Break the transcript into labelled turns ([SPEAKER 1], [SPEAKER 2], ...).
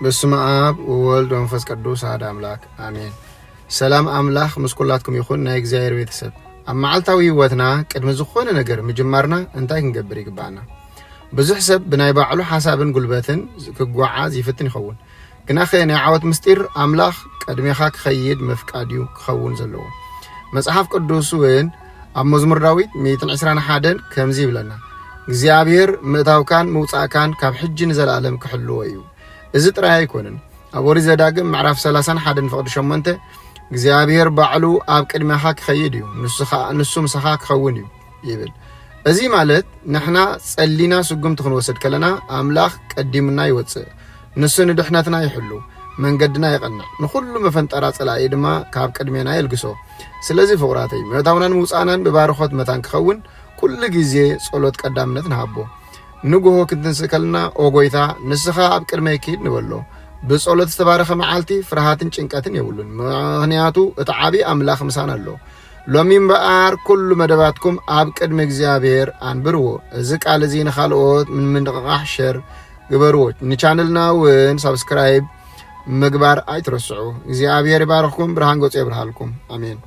[SPEAKER 1] በስመ አብ ወወልድ ወመንፈስ ቅዱስ አሐዱ አምላክ አሜን። ሰላም አምላክ ምስኩላትኩም ይኹን ናይ እግዚአብሔር ቤተሰብ ኣብ መዓልታዊ ህይወትና ቅድሚ ዝኾነ ነገር ምጅማርና እንታይ ክንገብር ይግባና? ብዙሕ ሰብ ብናይ ባዕሉ ሓሳብን ጉልበትን ክጓዓዝ ይፍትን ይኸውን። ግና ናይ ዓወት ምስጢር ኣምላኽ ቀድሜኻ ክኸይድ መፍቃድዩ ክኸውን ዘለዎ መጽሓፍ ቅዱስ እውን ኣብ መዝሙር ዳዊት 121 ከምዚ ይብለና እግዚአብሔር ምእታውካን ምውፃእካን ካብ ሕጂ ንዘላለም ክሕልዎ እዩ። እዚ ጥራይ ኣይኮነን። ኣብ ኦሪት ዘዳግም ምዕራፍ 31:8 እግዚአብሔር ባዕሉ ኣብ ቅድሜኻ ክኸይድ እዩ ንሱ ምሳኻ ክኸውን እዩ ይብል። እዚ ማለት ንሕና ጸሊና ስጉምቲ ክንወስድ ከለና ኣምላኽ ቀዲምና ይወፅእ፣ ንሱ ንድሕነትና ይሕሉ፣ መንገድና ይቐንዕ፣ ንኹሉ መፈንጠራ ጸላኢ ድማ ካብ ቅድሜና ይልግሶ። ስለዚ ፍቑራተይ ምእታውናን ምውፃእናን ብባርኾት መታን ክኸውን ኩሉ ግዜ ጸሎት ቀዳምነት ንሃቦ። ንጉሆ ክንትንስእ ከለና ኦ ጎይታ ንስኻ ኣብ ቅድመይ ክሂድ ንበሎ። ብጸሎት ዝተባረኸ መዓልቲ ፍርሃትን ጭንቀትን የብሉን፣ ምክንያቱ እቲ ዓብይ ኣምላኽ ምሳና ኣሎ። ሎሚ እምበኣር ኩሉ መደባትኩም ኣብ ቅድሚ እግዚአብሔር አንብርዎ። እዚ ቃል እዚ ንኻልኦት ምንቅቃሕ ሸር ግበርዎ። ንቻነልና እውን ሰብስክራይብ ምግባር ኣይትረስዑ። እግዚአብሔር ይባርኽኩም፣ ብርሃን ገጹ ይብርሃልኩም። አሜን።